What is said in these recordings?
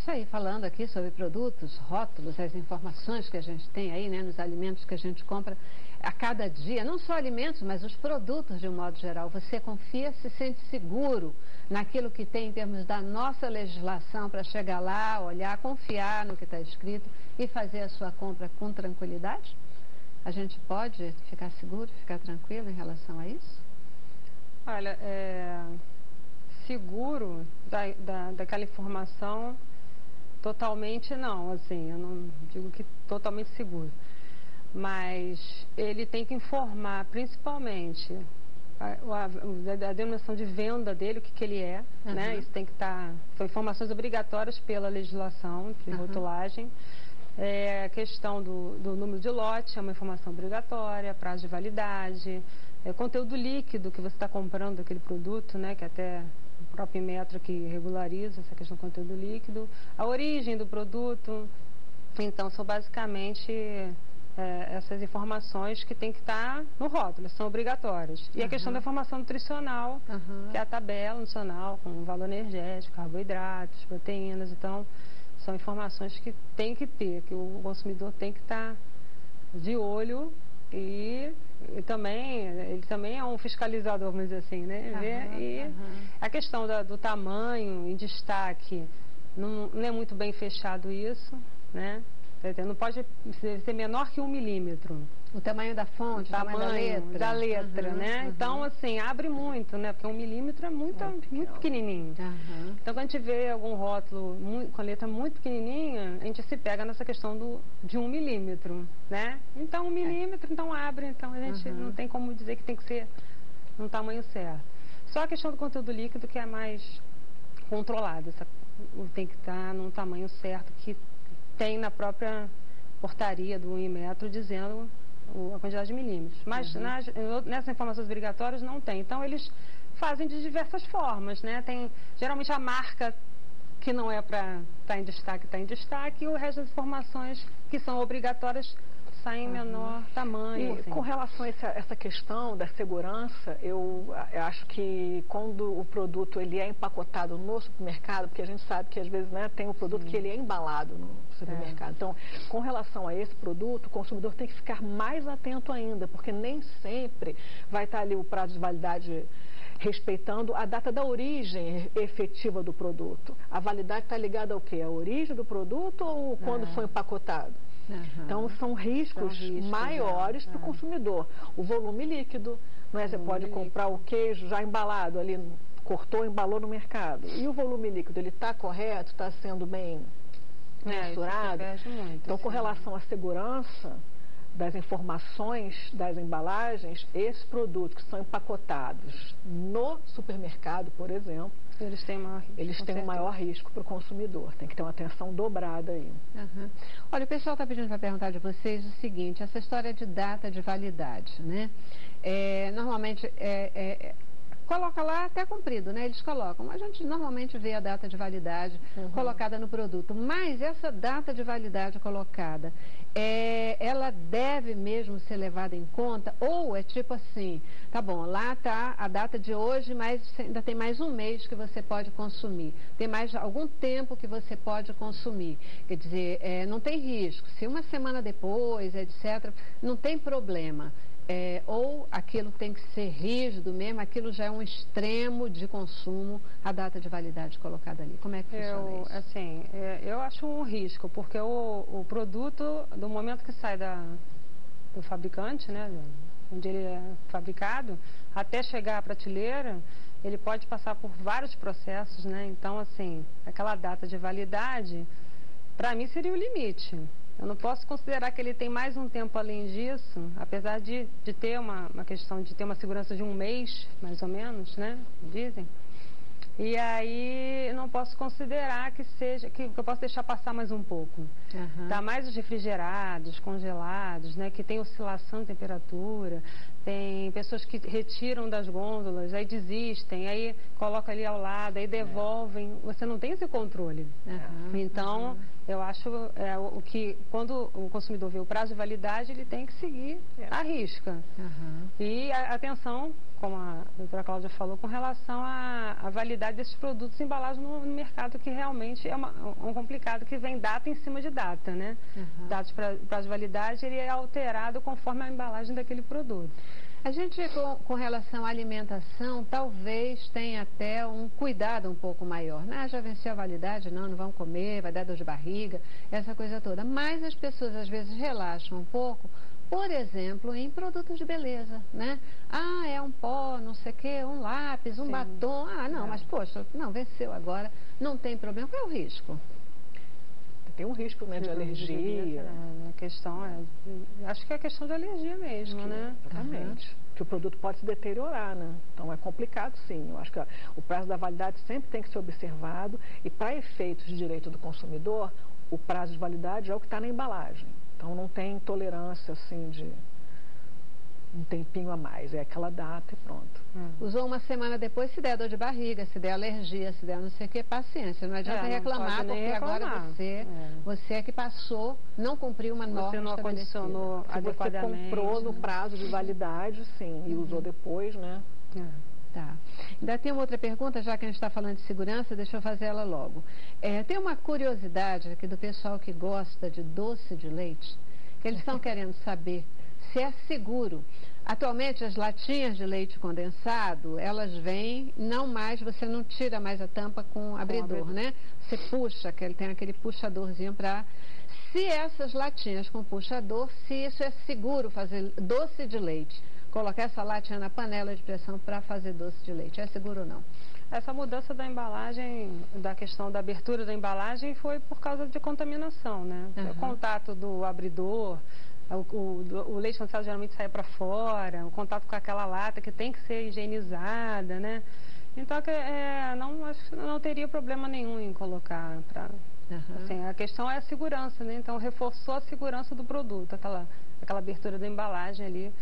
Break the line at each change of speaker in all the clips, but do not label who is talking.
Isso aí, falando aqui sobre produtos, rótulos, as informações que a gente tem aí, né, nos alimentos que a gente compra a cada dia, não só alimentos, mas os produtos de um modo geral. Você confia, se sente seguro naquilo que tem em termos da nossa legislação para chegar lá, olhar, confiar no que está escrito e fazer a sua compra com tranquilidade? A gente pode ficar seguro, ficar tranquilo em relação a isso?
Olha, seguro daquela informação, totalmente não, assim, eu não digo que totalmente seguro, mas ele tem que informar principalmente a denominação de venda dele, o que ele é, né? Isso tem que estar, são informações obrigatórias pela legislação de rotulagem. A questão do número de lote é uma informação obrigatória, prazo de validade, conteúdo líquido que você está comprando daquele produto, né? Que até o próprio Inmetro que regulariza essa questão do conteúdo líquido, a origem do produto. Então, são basicamente essas informações que tem que estar no rótulo, são obrigatórias. E a questão da informação nutricional, que é a tabela nutricional com valor energético, carboidratos, proteínas. Então, são informações que tem que ter, que o consumidor tem que estar de olho e também, ele também é um fiscalizador, vamos dizer assim, né? A questão do tamanho em destaque, não é muito bem fechado isso, né? Não pode ser menor que 1 milímetro.
O tamanho da fonte, o tamanho
da letra, né? Então, assim, abre muito, né? Porque 1 milímetro é muito pequenininho. Então, quando a gente vê algum rótulo com a letra muito pequenininha, a gente se pega nessa questão de 1 milímetro, né? Então, 1 milímetro, então abre. Então, a gente não tem como dizer que tem que ser no tamanho certo. Só a questão do conteúdo líquido que é mais controlada. Tem que estar num tamanho certo que tem na própria portaria do Inmetro dizendo a quantidade de milímetros. Mas nessas informações obrigatórias não tem. Então, eles fazem de diversas formas, né? Tem, geralmente, a marca que não é para estar em destaque, e o resto das informações que são obrigatórias saem em menor tamanho.
E
assim.
Com relação a essa questão da segurança, eu acho que quando o produto ele é empacotado no supermercado, porque a gente sabe que às vezes, né, tem um produto que ele é embalado no supermercado. Então, com relação a esse produto, o consumidor tem que ficar mais atento ainda, porque nem sempre vai estar ali o prazo de validade respeitando a data da origem efetiva do produto. A validade está ligada ao quê? A origem do produto ou quando foi empacotado? Então, são riscos maiores para o consumidor. O volume líquido, não é? Você pode comprar o queijo já embalado ali, cortou, embalou no mercado. E o volume líquido, ele está correto? Está sendo bem mensurado? Então, com relação à segurança das informações das embalagens, esses produtos que são empacotados no supermercado, por exemplo,
eles têm
um maior risco para o consumidor. Tem que ter uma atenção dobrada aí.
Olha, o pessoal está pedindo para perguntar de vocês o seguinte, essa história de data de validade, né? Normalmente, coloca lá até cumprido, né? Eles colocam. A gente normalmente vê a data de validade colocada no produto. Mas essa data de validade colocada, ela deve mesmo ser levada em conta? Ou é tipo assim, tá bom, lá está a data de hoje, mas ainda tem mais um mês que você pode consumir. Tem mais algum tempo que você pode consumir. Quer dizer, não tem risco. Se uma semana depois, etc., não tem problema. Ou aquilo tem que ser rígido mesmo, aquilo já é um extremo de consumo, a data de validade colocada ali. Como é que funciona isso?
Assim, eu acho um risco, porque o produto, do momento que sai do fabricante, né, onde ele é fabricado, até chegar à prateleira, ele pode passar por vários processos, né? Então, assim, aquela data de validade, para mim seria o limite. Eu não posso considerar que ele tem mais um tempo além disso, apesar de ter uma questão de ter uma segurança de um mês, mais ou menos, né? Dizem. E aí eu não posso considerar que eu posso deixar passar mais um pouco. Tá mais os refrigerados, congelados, né? Que tem oscilação de temperatura, Tem pessoas que retiram das gôndolas, aí desistem, aí colocam ali ao lado, aí devolvem. Você não tem esse controle. Então, eu acho o que, quando o consumidor vê o prazo de validade, ele tem que seguir à risca. E atenção, como a doutora Cláudia falou, com relação à validade desses produtos embalados no mercado, que realmente é um complicado, que vem data em cima de data, né? Dados para prazo de validade, ele é alterado conforme a embalagem daquele produto.
A gente, com relação à alimentação, talvez tenha até um cuidado um pouco maior. Já venceu a validade, não vamos comer, vai dar dor de barriga, essa coisa toda. Mas as pessoas às vezes relaxam um pouco, por exemplo, em produtos de beleza, né? É um pó, não sei o quê, um lápis, um batom. Mas poxa, não, venceu agora, não tem problema. Qual é o risco?
Tem um risco, né, de alergia.
A questão acho que é questão de alergia mesmo, né?
Exatamente. Que o produto pode se deteriorar, né? Então é complicado, sim. Eu acho que o prazo da validade sempre tem que ser observado e, para efeitos de direito do consumidor, o prazo de validade é o que está na embalagem. Então não tem tolerância, assim, de um tempinho a mais. É aquela data e pronto.
Usou uma semana depois, se der dor de barriga, se der alergia, se der não sei o que, paciência. Não adianta reclamar, porque agora você é que passou, não cumpriu uma norma.
Você não acondicionou adequadamente.
Você comprou no prazo de validade, sim, e usou depois, né?
Tá. Ainda tem uma outra pergunta, já que a gente está falando de segurança, deixa eu fazer ela logo. Tem uma curiosidade aqui do pessoal que gosta de doce de leite, que eles estão querendo saber se é seguro. Atualmente, as latinhas de leite condensado, elas vêm, você não tira mais a tampa com abridor, né? Você puxa, tem aquele puxadorzinho para... Se essas latinhas com puxador, se isso é seguro fazer doce de leite, colocar essa latinha na panela de pressão para fazer doce de leite, é seguro ou não?
Essa mudança da embalagem, da questão da abertura da embalagem, foi por causa de contaminação, né? O contato do abridor... O leite condensado geralmente sai para fora, o contato com aquela lata que tem que ser higienizada, né? Então, acho que não teria problema nenhum em colocar. Assim, a questão é a segurança, né? Então, reforçou a segurança do produto, aquela abertura da embalagem ali.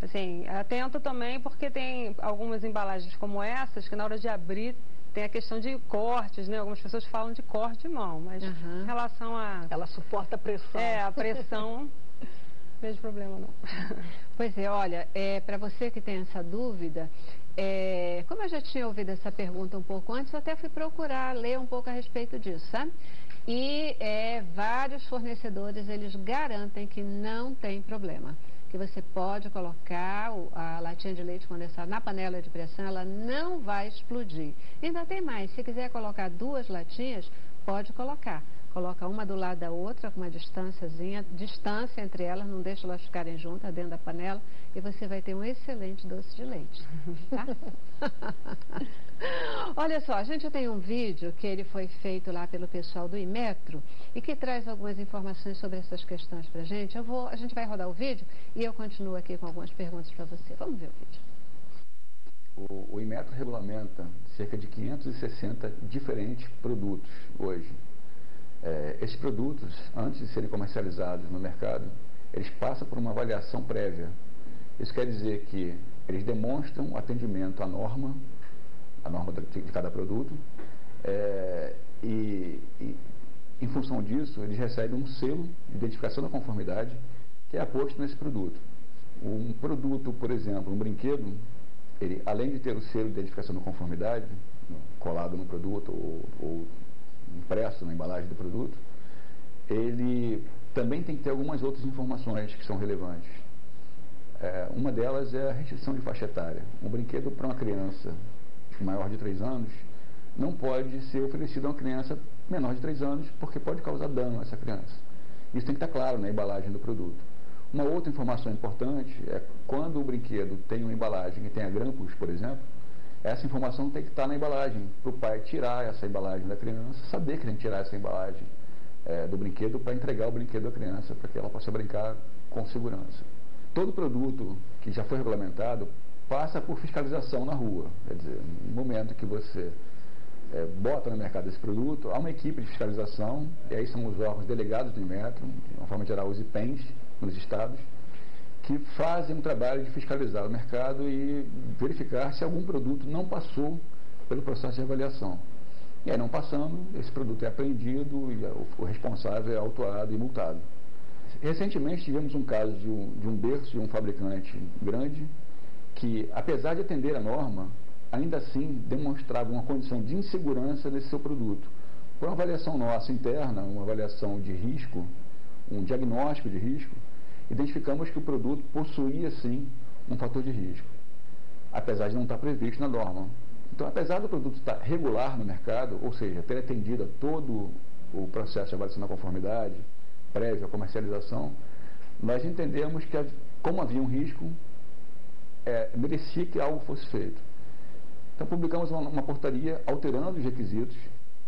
Assim, atento também, porque tem algumas embalagens como essas, que na hora de abrir, tem a questão de cortes, né? Algumas pessoas falam de corte de mão, mas em relação a...
Ela suporta a pressão.
A pressão... Não vejo problema, não.
Pois é, olha, para você que tem essa dúvida, como eu já tinha ouvido essa pergunta um pouco antes, eu até fui procurar ler um pouco a respeito disso, sabe? E vários fornecedores, eles garantem que não tem problema, que você pode colocar a latinha de leite condensado na panela de pressão, ela não vai explodir. Ainda tem mais, se quiser colocar 2 latinhas, pode colocar. Coloca uma do lado da outra, com uma distância entre elas, não deixa elas ficarem juntas dentro da panela, e você vai ter um excelente doce de leite, tá? Olha só, a gente tem um vídeo que ele foi feito lá pelo pessoal do Inmetro e que traz algumas informações sobre essas questões pra gente. A gente vai rodar o vídeo e eu continuo aqui com algumas perguntas para você. Vamos ver o vídeo.
O Inmetro regulamenta cerca de 560 diferentes produtos hoje. Esses produtos, antes de serem comercializados no mercado, eles passam por uma avaliação prévia. Isso quer dizer que eles demonstram atendimento à norma de cada produto, e em função disso, eles recebem um selo de identificação da conformidade que é aposto nesse produto. Um produto, por exemplo, um brinquedo, ele, além de ter o selo de identificação da conformidade colado no produto ou impresso na embalagem do produto, ele também tem que ter algumas outras informações que são relevantes. Uma delas é a restrição de faixa etária. Um brinquedo para uma criança maior de 3 anos não pode ser oferecido a uma criança menor de 3 anos, porque pode causar dano a essa criança. Isso tem que estar claro na embalagem do produto. Uma outra informação importante é quando o brinquedo tem uma embalagem que tenha grampos, por exemplo, essa informação tem que estar na embalagem, para o pai tirar essa embalagem da criança, saber que tem que tirar essa embalagem do brinquedo para entregar o brinquedo à criança, para que ela possa brincar com segurança. Todo produto que já foi regulamentado passa por fiscalização na rua. Quer dizer, no momento que você bota no mercado esse produto, há uma equipe de fiscalização, e aí são os órgãos delegados do Inmetro, de uma forma geral os IPENs nos estados, que fazem um trabalho de fiscalizar o mercado e verificar se algum produto não passou pelo processo de avaliação. E aí, não passando, esse produto é apreendido e o responsável é autuado e multado. Recentemente tivemos um caso de um berço de um fabricante grande que, apesar de atender a norma, ainda assim demonstrava uma condição de insegurança nesse seu produto. Por uma avaliação nossa interna, uma avaliação de risco, um diagnóstico de risco, identificamos que o produto possuía, sim, um fator de risco, apesar de não estar previsto na norma. Então, apesar do produto estar regular no mercado, ou seja, ter atendido a todo o processo de avaliação da conformidade, prévio à comercialização, nós entendemos que, como havia um risco, merecia que algo fosse feito. Então, publicamos uma portaria alterando os requisitos,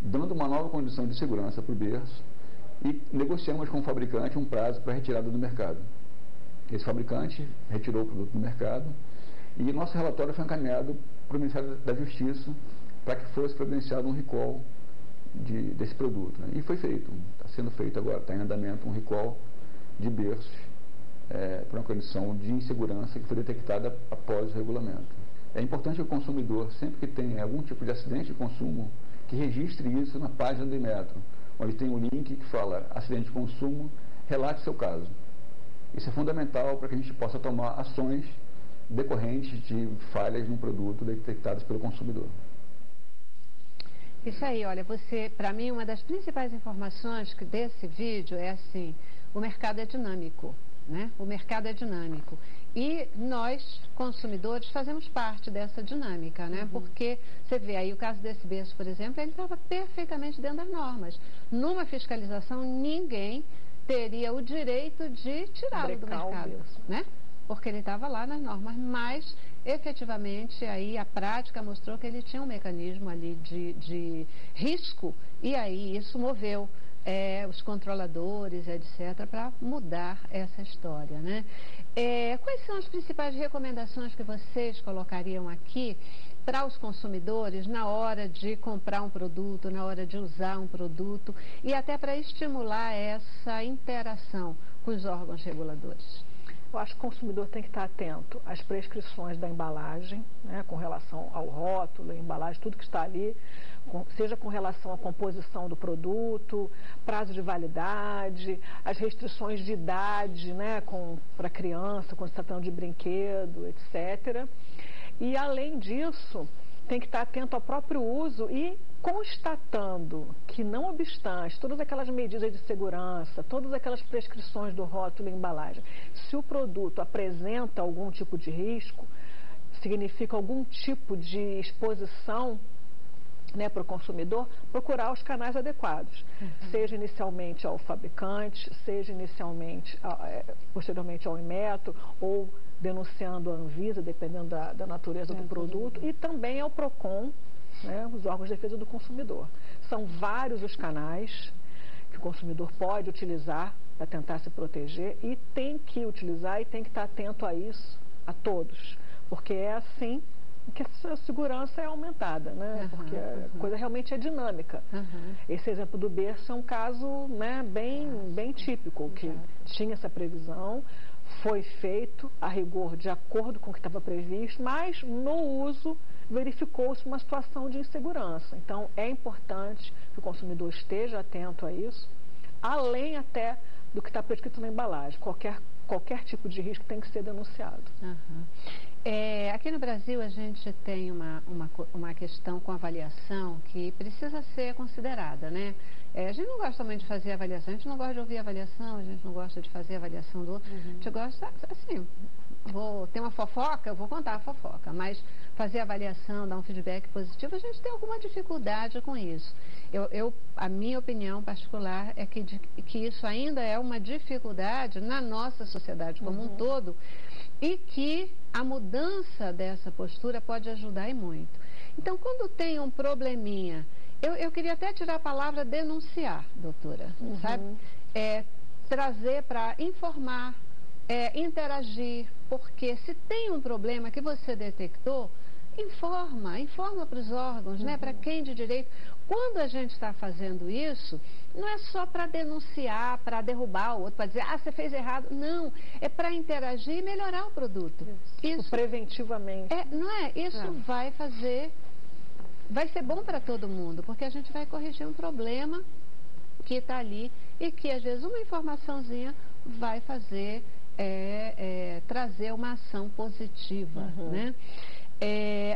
dando uma nova condição de segurança para o berço e negociamos com o fabricante um prazo para retirada do mercado. Esse fabricante retirou o produto do mercado e nosso relatório foi encaminhado para o Ministério da Justiça para que fosse providenciado um recall desse produto. Né? E foi feito, está sendo feito agora, está em andamento um recall de berços por uma condição de insegurança que foi detectada após o regulamento. É importante que o consumidor, sempre que tem algum tipo de acidente de consumo, que registre isso na página do Inmetro, onde tem um link que fala acidente de consumo, relate seu caso. Isso é fundamental para que a gente possa tomar ações decorrentes de falhas no produto detectadas pelo consumidor.
Isso aí, olha, para mim, uma das principais informações desse vídeo é assim, o mercado é dinâmico, né? O mercado é dinâmico. E nós, consumidores, fazemos parte dessa dinâmica, né? Porque você vê aí o caso desse berço, por exemplo, ele estava perfeitamente dentro das normas. Numa fiscalização, ninguém teria o direito de tirá-lo do mercado, né? Porque ele estava lá nas normas, mas efetivamente aí a prática mostrou que ele tinha um mecanismo ali de risco e aí isso moveu os controladores, etc., para mudar essa história, né? Quais são as principais recomendações que vocês colocariam aqui para os consumidores na hora de comprar um produto, na hora de usar um produto e até para estimular essa interação com os órgãos reguladores?
Eu acho que o consumidor tem que estar atento às prescrições da embalagem, né, com relação ao rótulo, a embalagem, tudo que está ali, seja com relação à composição do produto, prazo de validade, as restrições de idade, né, para criança, quando se está tratando de brinquedo, etc. E, além disso, tem que estar atento ao próprio uso e constatando que, não obstante todas aquelas medidas de segurança, todas aquelas prescrições do rótulo e embalagem, se o produto apresenta algum tipo de risco, significa algum tipo de exposição, né, para o consumidor, procurar os canais adequados, seja inicialmente ao fabricante, seja posteriormente ao Inmetro, ou denunciando a Anvisa, dependendo da natureza do produto, e também ao PROCON, né, os órgãos de defesa do consumidor. São vários os canais que o consumidor pode utilizar para tentar se proteger e tem que utilizar e tem que estar atento a isso, a todos, porque é assim que a segurança é aumentada, né? Porque a coisa realmente é dinâmica. Esse exemplo do berço é um caso, né, bem típico, que tinha essa previsão, foi feito a rigor de acordo com o que estava previsto, mas no uso verificou-se uma situação de insegurança. Então, é importante que o consumidor esteja atento a isso, além até do que está prescrito na embalagem. Qualquer tipo de risco tem que ser denunciado.
Aqui no Brasil, a gente tem uma questão com avaliação que precisa ser considerada, né? A gente não gosta muito de fazer avaliação, a gente não gosta de ouvir avaliação, a gente não gosta de fazer avaliação do outro. A gente gosta, assim, vou ter uma fofoca, eu vou contar a fofoca, mas fazer avaliação, dar um feedback positivo, a gente tem alguma dificuldade com isso. A minha opinião particular é que isso ainda é uma dificuldade na nossa sociedade como um todo e que a mudança dessa postura pode ajudar e muito. Então, quando tem um probleminha, eu queria até tirar a palavra denunciar, doutora, sabe? Trazer para informar, interagir, porque se tem um problema que você detectou, informa para os órgãos, né? Para quem de direito. Quando a gente está fazendo isso, não é só para denunciar, para derrubar o outro, para dizer, você fez errado. Não, é para interagir e melhorar o produto.
Isso preventivamente.
Não é? Isso vai ser bom para todo mundo, porque a gente vai corrigir um problema que está ali e que às vezes uma informaçãozinha vai fazer, trazer uma ação positiva, né?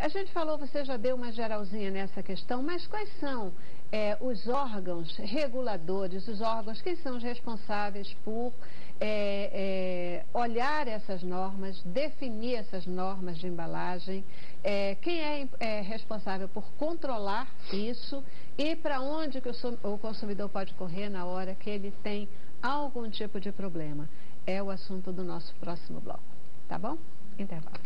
A gente falou, você já deu uma geralzinha nessa questão, mas quais são os órgãos reguladores, os órgãos que são os responsáveis por olhar essas normas, definir essas normas de embalagem, quem é responsável por controlar isso e para onde que o consumidor pode correr na hora que ele tem algum tipo de problema? É o assunto do nosso próximo bloco, tá bom? Intervalo.